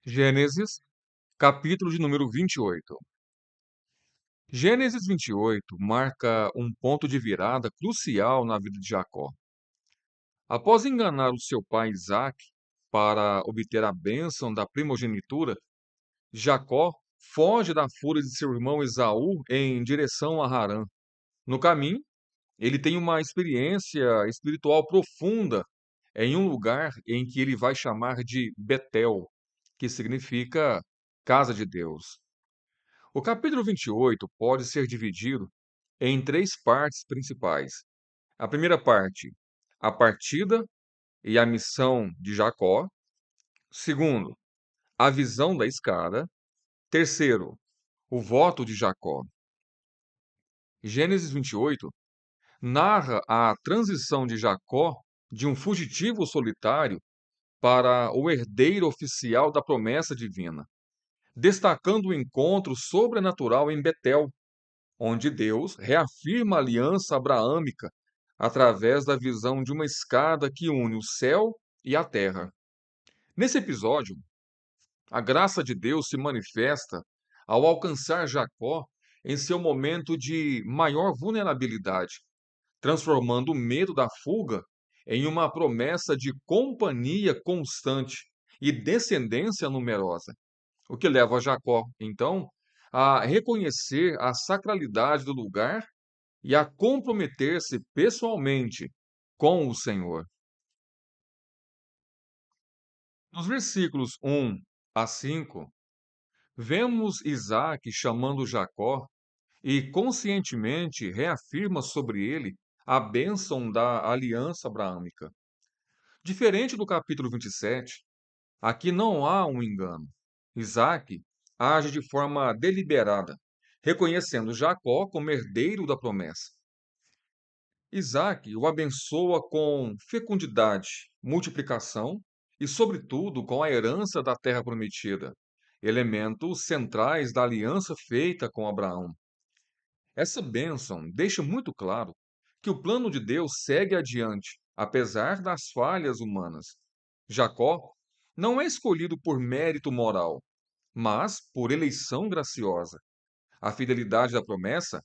Gênesis, capítulo de número 28. Gênesis 28 marca um ponto de virada crucial na vida de Jacó. Após enganar o seu pai Isaac para obter a bênção da primogenitura, Jacó foge da fúria de seu irmão Esaú em direção a Harã. No caminho, ele tem uma experiência espiritual profunda em um lugar em que ele vai chamar de Betel, que significa casa de Deus. O capítulo 28 pode ser dividido em três partes principais. A primeira parte, a partida e a missão de Jacó. Segundo, a visão da escada. Terceiro, o voto de Jacó. Gênesis 28 narra a transição de Jacó de um fugitivo solitário para o herdeiro oficial da promessa divina, destacando o encontro sobrenatural em Betel, onde Deus reafirma a aliança abraâmica através da visão de uma escada que une o céu e a terra. Nesse episódio, a graça de Deus se manifesta ao alcançar Jacó em seu momento de maior vulnerabilidade, transformando o medo da fuga em uma promessa de companhia constante e descendência numerosa. O que leva Jacó, então, a reconhecer a sacralidade do lugar e a comprometer-se pessoalmente com o Senhor. Nos versículos 1 a 5, vemos Isaac chamando Jacó e conscientemente reafirma sobre ele a bênção da aliança abraâmica. Diferente do capítulo 27, aqui não há um engano. Isaac age de forma deliberada, reconhecendo Jacó como herdeiro da promessa. Isaac o abençoa com fecundidade, multiplicação e, sobretudo, com a herança da terra prometida, elementos centrais da aliança feita com Abraão. Essa bênção deixa muito claro que o plano de Deus segue adiante, apesar das falhas humanas. Jacó não é escolhido por mérito moral, mas por eleição graciosa. A fidelidade da promessa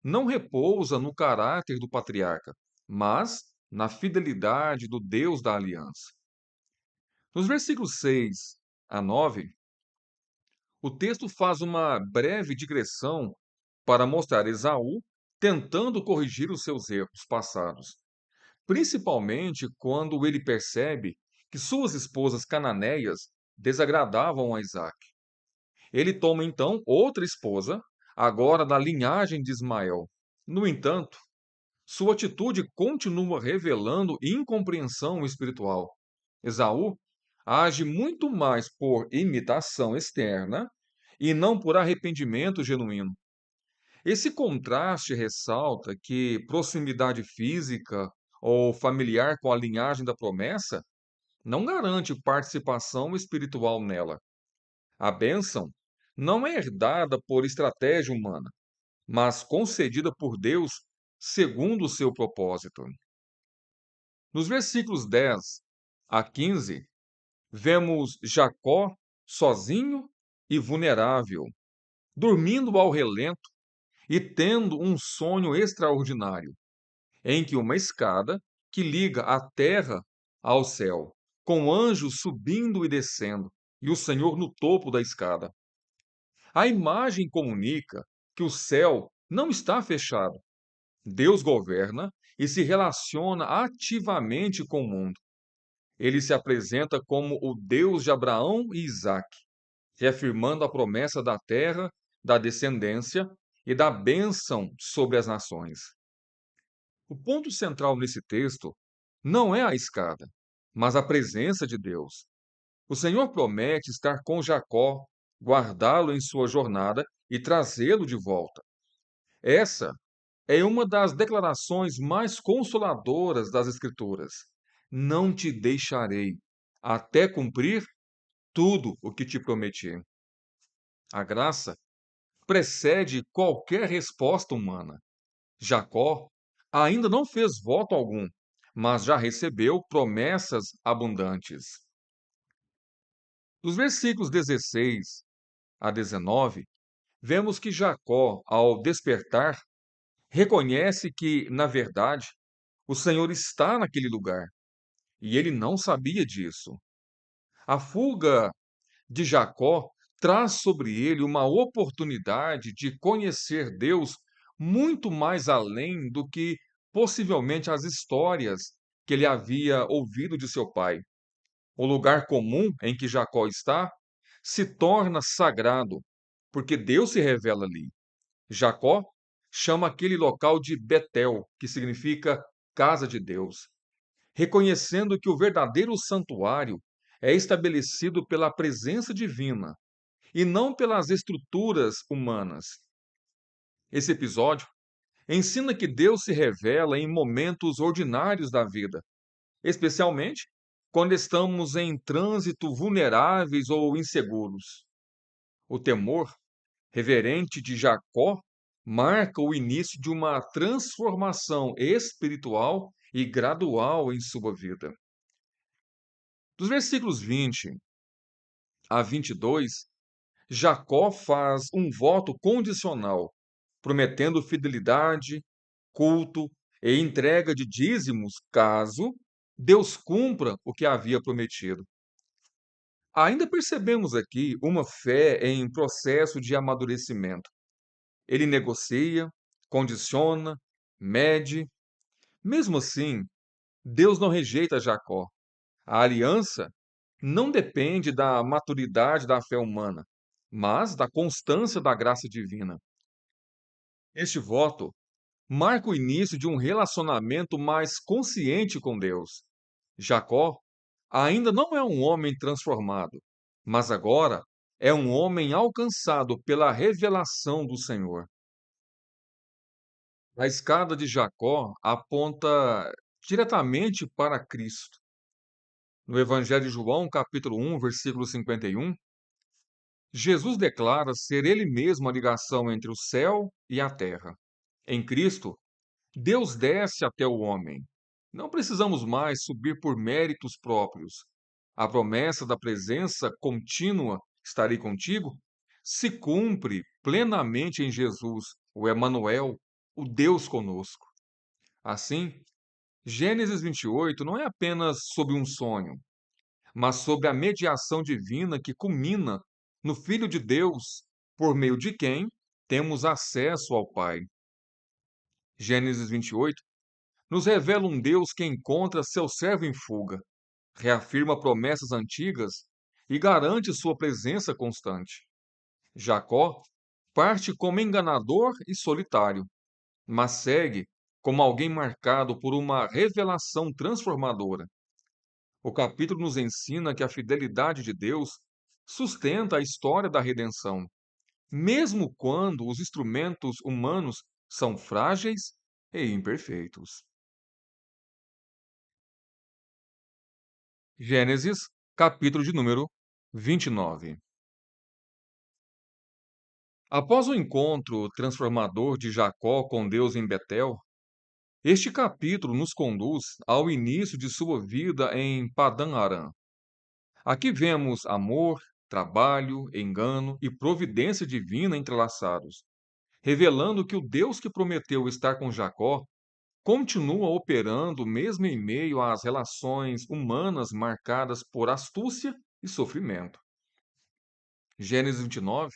não repousa no caráter do patriarca, mas na fidelidade do Deus da aliança. Nos versículos 6 a 9, o texto faz uma breve digressão para mostrar Esaú tentando corrigir os seus erros passados, principalmente quando ele percebe que suas esposas cananeias desagradavam a Isaac. Ele toma então outra esposa, agora da linhagem de Ismael. No entanto, sua atitude continua revelando incompreensão espiritual. Esaú age muito mais por imitação externa e não por arrependimento genuíno. Esse contraste ressalta que proximidade física ou familiar com a linhagem da promessa não garante participação espiritual nela. A bênção não é herdada por estratégia humana, mas concedida por Deus segundo o seu propósito. Nos versículos 10 a 15, vemos Jacó sozinho e vulnerável, dormindo ao relento e tendo um sonho extraordinário, em que uma escada que liga a terra ao céu, com anjos subindo e descendo, e o Senhor no topo da escada. A imagem comunica que o céu não está fechado. Deus governa e se relaciona ativamente com o mundo. Ele se apresenta como o Deus de Abraão e Isaque, reafirmando a promessa da terra, da descendência e da bênção sobre as nações. O ponto central nesse texto não é a escada, mas a presença de Deus. O Senhor promete estar com Jacó, guardá-lo em sua jornada e trazê-lo de volta. Essa é uma das declarações mais consoladoras das Escrituras. Não te deixarei até cumprir tudo o que te prometi. A graça precede qualquer resposta humana. Jacó ainda não fez voto algum, mas já recebeu promessas abundantes. Dos versículos 16 a 19, vemos que Jacó, ao despertar, reconhece que, na verdade, o Senhor está naquele lugar e ele não sabia disso. A fuga de Jacó traz sobre ele uma oportunidade de conhecer Deus muito mais além do que possivelmente as histórias que ele havia ouvido de seu pai. O lugar comum em que Jacó está se torna sagrado, porque Deus se revela ali. Jacó chama aquele local de Betel, que significa casa de Deus, reconhecendo que o verdadeiro santuário é estabelecido pela presença divina e não pelas estruturas humanas. Esse episódio ensina que Deus se revela em momentos ordinários da vida, especialmente quando estamos em trânsito vulneráveis ou inseguros. O temor reverente de Jacó marca o início de uma transformação espiritual e gradual em sua vida. Dos versículos 20 a 22, Jacó faz um voto condicional, prometendo fidelidade, culto e entrega de dízimos caso Deus cumpra o que havia prometido. Ainda percebemos aqui uma fé em processo de amadurecimento. Ele negocia, condiciona, mede. Mesmo assim, Deus não rejeita Jacó. A aliança não depende da maturidade da fé humana, mas da constância da graça divina. Este voto marca o início de um relacionamento mais consciente com Deus. Jacó ainda não é um homem transformado, mas agora é um homem alcançado pela revelação do Senhor. A escada de Jacó aponta diretamente para Cristo. No Evangelho de João, capítulo 1, versículo 51, Jesus declara ser ele mesmo a ligação entre o céu e a terra. Em Cristo, Deus desce até o homem. Não precisamos mais subir por méritos próprios. A promessa da presença contínua, estarei contigo, se cumpre plenamente em Jesus, o Emanuel, o Deus conosco. Assim, Gênesis 28 não é apenas sobre um sonho, mas sobre a mediação divina que culmina no Filho de Deus, por meio de quem temos acesso ao Pai. Gênesis 28 nos revela um Deus que encontra seu servo em fuga, reafirma promessas antigas e garante sua presença constante. Jacó parte como enganador e solitário, mas segue como alguém marcado por uma revelação transformadora. O capítulo nos ensina que a fidelidade de Deus sustenta a história da redenção, mesmo quando os instrumentos humanos são frágeis e imperfeitos. Gênesis, capítulo de número 29. Após o encontro transformador de Jacó com Deus em Betel, este capítulo nos conduz ao início de sua vida em Padã Arã. Aqui vemos amor, trabalho, engano e providência divina entrelaçados, revelando que o Deus que prometeu estar com Jacó continua operando mesmo em meio às relações humanas marcadas por astúcia e sofrimento. Gênesis 29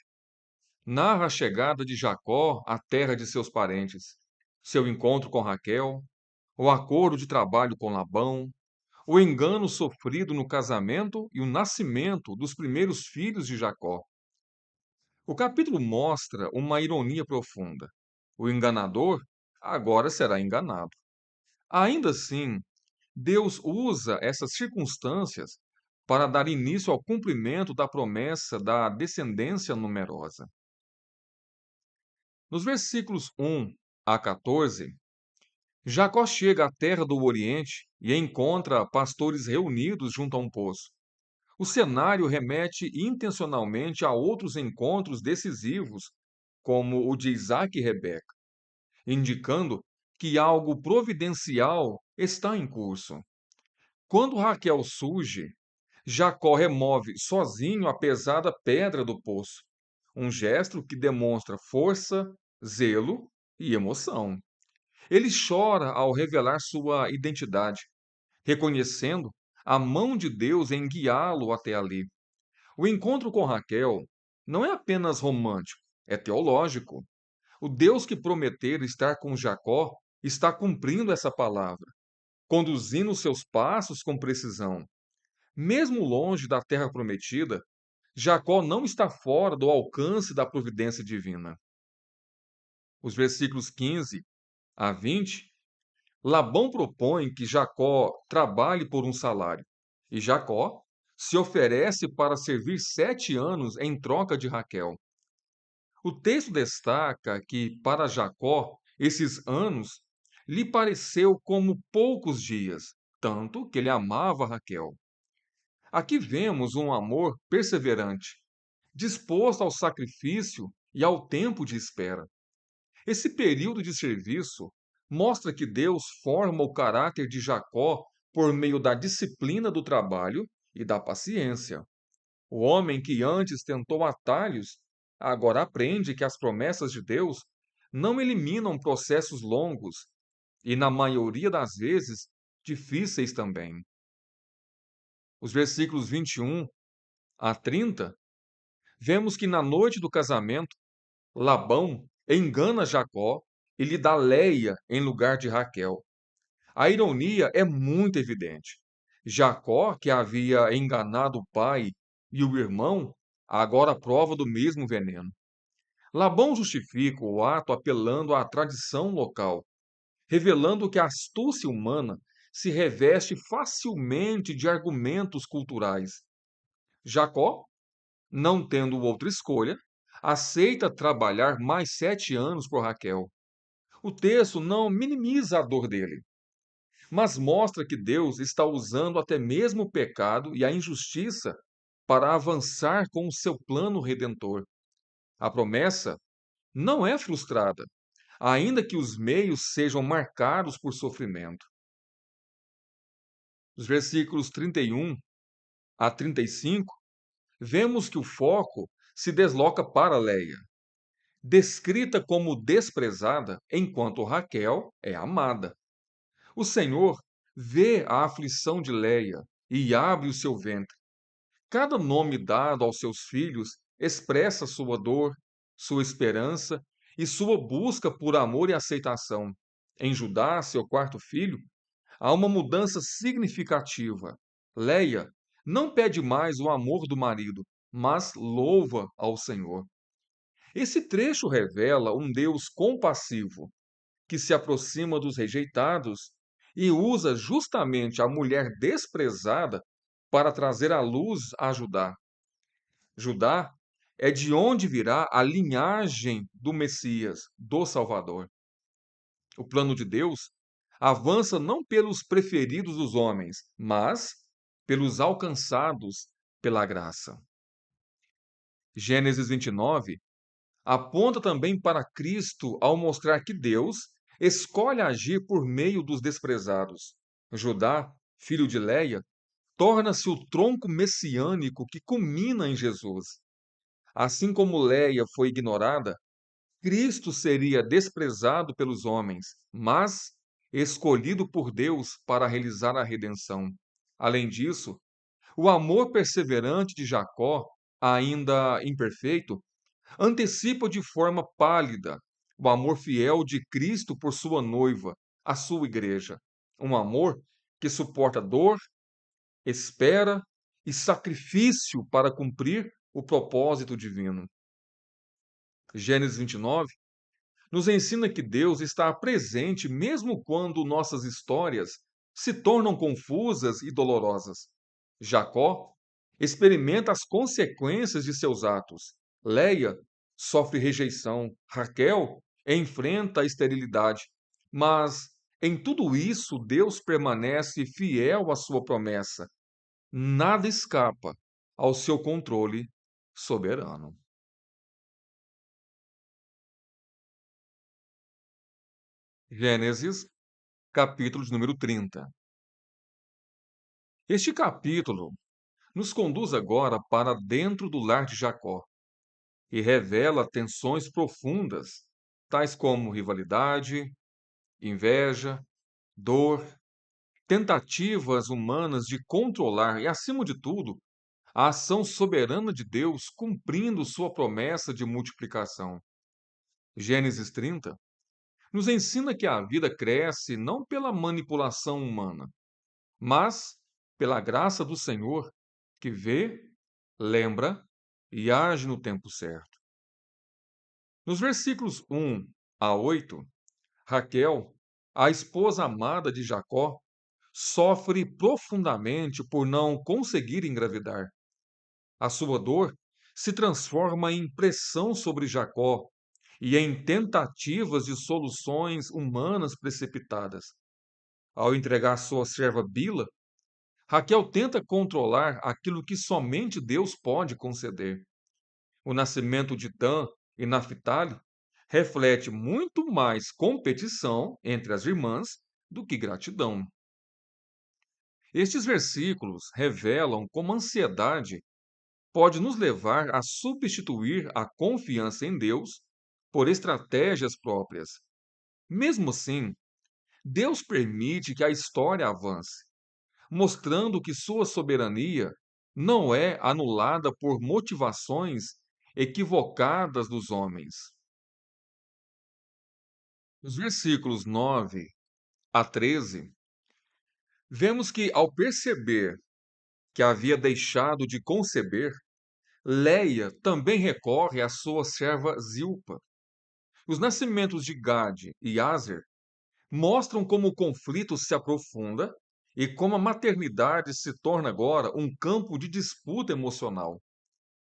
narra a chegada de Jacó à terra de seus parentes, seu encontro com Raquel, o acordo de trabalho com Labão, o engano sofrido no casamento e o nascimento dos primeiros filhos de Jacó. O capítulo mostra uma ironia profunda. O enganador agora será enganado. Ainda assim, Deus usa essas circunstâncias para dar início ao cumprimento da promessa da descendência numerosa. Nos versículos 1 a 14, Jacó chega à terra do Oriente e encontra pastores reunidos junto a um poço. O cenário remete intencionalmente a outros encontros decisivos, como o de Isaac e Rebeca, indicando que algo providencial está em curso. Quando Raquel surge, Jacó remove sozinho a pesada pedra do poço, um gesto que demonstra força, zelo e emoção. Ele chora ao revelar sua identidade, reconhecendo a mão de Deus em guiá-lo até ali. O encontro com Raquel não é apenas romântico, é teológico. O Deus que prometera estar com Jacó está cumprindo essa palavra, conduzindo seus passos com precisão. Mesmo longe da terra prometida, Jacó não está fora do alcance da providência divina. Os versículos 15 a 20, Labão propõe que Jacó trabalhe por um salário, e Jacó se oferece para servir 7 anos em troca de Raquel. O texto destaca que, para Jacó, esses anos lhe pareceu como poucos dias, tanto que ele amava Raquel. Aqui vemos um amor perseverante, disposto ao sacrifício e ao tempo de espera. Esse período de serviço mostra que Deus forma o caráter de Jacó por meio da disciplina do trabalho e da paciência. O homem que antes tentou atalhos, agora aprende que as promessas de Deus não eliminam processos longos e, na maioria das vezes, difíceis também. Os versículos 21 a 30, vemos que na noite do casamento, Labão engana Jacó e lhe dá Leia em lugar de Raquel. A ironia é muito evidente. Jacó, que havia enganado o pai e o irmão, agora prova do mesmo veneno. Labão justifica o ato apelando à tradição local, revelando que a astúcia humana se reveste facilmente de argumentos culturais. Jacó, não tendo outra escolha, aceita trabalhar mais 7 anos por Raquel. O texto não minimiza a dor dele, mas mostra que Deus está usando até mesmo o pecado e a injustiça para avançar com o seu plano redentor. A promessa não é frustrada, ainda que os meios sejam marcados por sofrimento. Os versículos 31 a 35, vemos que o foco se desloca para Leia, descrita como desprezada, enquanto Raquel é amada. O Senhor vê a aflição de Leia e abre o seu ventre. Cada nome dado aos seus filhos expressa sua dor, sua esperança e sua busca por amor e aceitação. Em Judá, seu quarto filho, há uma mudança significativa. Leia não pede mais o amor do marido, mas louva ao Senhor. Esse trecho revela um Deus compassivo, que se aproxima dos rejeitados e usa justamente a mulher desprezada para trazer à luz a Judá. Judá é de onde virá a linhagem do Messias, do Salvador. O plano de Deus avança não pelos preferidos dos homens, mas pelos alcançados pela graça. Gênesis 29 aponta também para Cristo ao mostrar que Deus escolhe agir por meio dos desprezados. Judá, filho de Leia, torna-se o tronco messiânico que culmina em Jesus. Assim como Leia foi ignorada, Cristo seria desprezado pelos homens, mas escolhido por Deus para realizar a redenção. Além disso, o amor perseverante de Jacó, ainda imperfeito, antecipa de forma pálida o amor fiel de Cristo por sua noiva, a sua igreja. Um amor que suporta dor, espera e sacrifício para cumprir o propósito divino. Gênesis 29 nos ensina que Deus está presente mesmo quando nossas histórias se tornam confusas e dolorosas. Jacó experimenta as consequências de seus atos. Leia sofre rejeição. Raquel enfrenta a esterilidade. Mas em tudo isso, Deus permanece fiel à sua promessa. Nada escapa ao seu controle soberano. Gênesis, capítulo de número 30. Este capítulo nos conduz agora para dentro do lar de Jacó e revela tensões profundas, tais como rivalidade, inveja, dor, tentativas humanas de controlar e, acima de tudo, a ação soberana de Deus cumprindo sua promessa de multiplicação. Gênesis 30 nos ensina que a vida cresce não pela manipulação humana, mas pela graça do Senhor, que vê, lembra e age no tempo certo. Nos versículos 1 a 8, Raquel, a esposa amada de Jacó, sofre profundamente por não conseguir engravidar. A sua dor se transforma em pressão sobre Jacó e em tentativas de soluções humanas precipitadas. Ao entregar sua serva Bila, Raquel tenta controlar aquilo que somente Deus pode conceder. O nascimento de Dan e Naphtali reflete muito mais competição entre as irmãs do que gratidão. Estes versículos revelam como a ansiedade pode nos levar a substituir a confiança em Deus por estratégias próprias. Mesmo assim, Deus permite que a história avance, mostrando que sua soberania não é anulada por motivações equivocadas dos homens. Nos versículos 9 a 13, vemos que, ao perceber que havia deixado de conceber, Leia também recorre à sua serva Zilpa. Os nascimentos de Gade e Aser mostram como o conflito se aprofunda e como a maternidade se torna agora um campo de disputa emocional.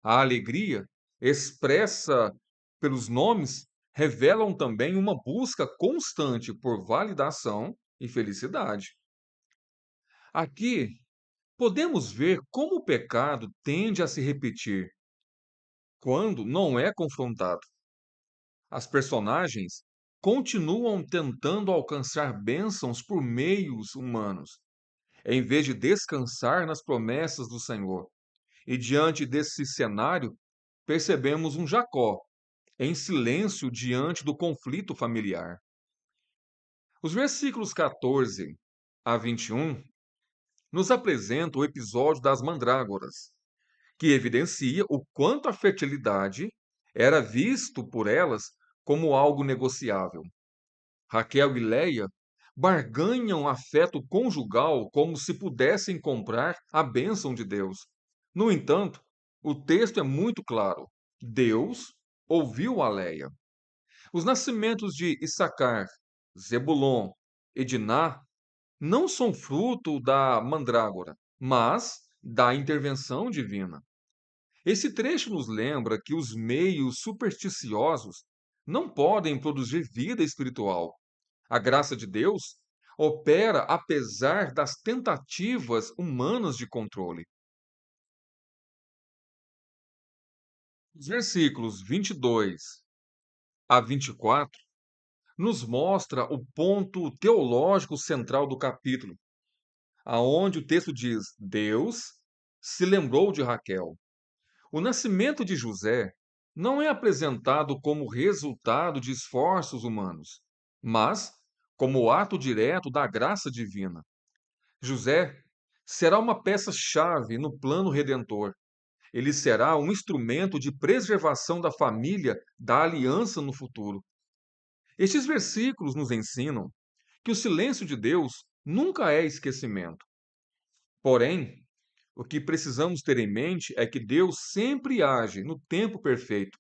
A alegria, expressa pelos nomes, revelam também uma busca constante por validação e felicidade. Aqui, podemos ver como o pecado tende a se repetir quando não é confrontado. As personagens continuam tentando alcançar bênçãos por meios humanos, em vez de descansar nas promessas do Senhor. E diante desse cenário, percebemos um Jacó em silêncio diante do conflito familiar. Os versículos 14 a 21 nos apresentam o episódio das mandrágoras, que evidencia o quanto a fertilidade era visto por elas como algo negociável. Raquel e Leia barganham afeto conjugal como se pudessem comprar a bênção de Deus. No entanto, o texto é muito claro. Deus ouviu a Leia. Os nascimentos de Issacar, Zebulon e Diná não são fruto da mandrágora, mas da intervenção divina. Esse trecho nos lembra que os meios supersticiosos não podem produzir vida espiritual. A graça de Deus opera apesar das tentativas humanas de controle. Os versículos 22 a 24 nos mostra o ponto teológico central do capítulo, aonde o texto diz: Deus se lembrou de Raquel. O nascimento de José não é apresentado como resultado de esforços humanos, mas como ato direto da graça divina. José será uma peça-chave no plano redentor. Ele será um instrumento de preservação da família, da aliança no futuro. Estes versículos nos ensinam que o silêncio de Deus nunca é esquecimento. Porém, o que precisamos ter em mente é que Deus sempre age no tempo perfeito,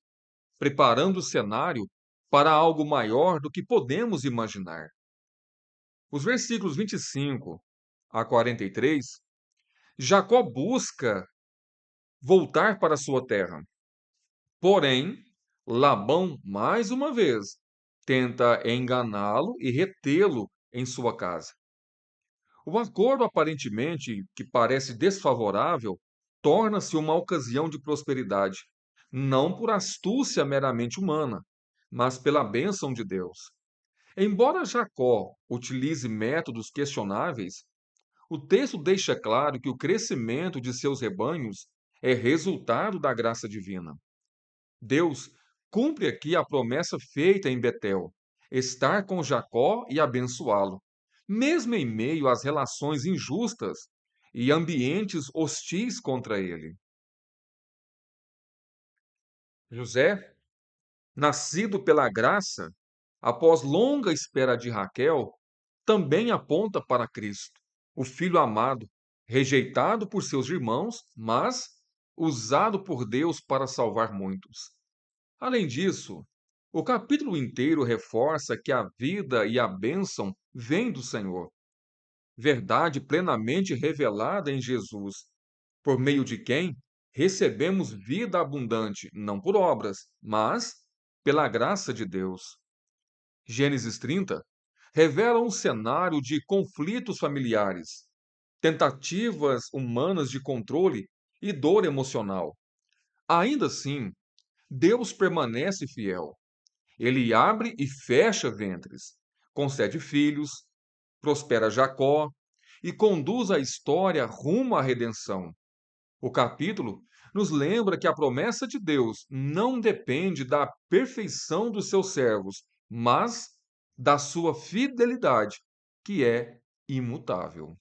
preparando o cenário para algo maior do que podemos imaginar. Os versículos 25 a 43, Jacó busca voltar para sua terra. Porém, Labão, mais uma vez, tenta enganá-lo e retê-lo em sua casa. O acordo aparentemente que parece desfavorável torna-se uma ocasião de prosperidade, não por astúcia meramente humana, mas pela bênção de Deus. Embora Jacó utilize métodos questionáveis, O texto deixa claro que o crescimento de seus rebanhos é resultado da graça divina. Deus cumpre aqui a promessa feita em Betel, estar com Jacó e abençoá-lo, mesmo em meio às relações injustas e ambientes hostis contra ele. José, nascido pela graça, após longa espera de Raquel, também aponta para Cristo, o filho amado, rejeitado por seus irmãos, mas usado por Deus para salvar muitos. Além disso, o capítulo inteiro reforça que a vida e a bênção vêm do Senhor, verdade plenamente revelada em Jesus, por meio de quem recebemos vida abundante, não por obras, mas pela graça de Deus. Gênesis 30 revela um cenário de conflitos familiares, tentativas humanas de controle e dor emocional. Ainda assim, Deus permanece fiel. Ele abre e fecha ventres, concede filhos, prospera Jacó e conduz a história rumo à redenção. O capítulo nos lembra que a promessa de Deus não depende da perfeição dos seus servos, mas da sua fidelidade, que é imutável.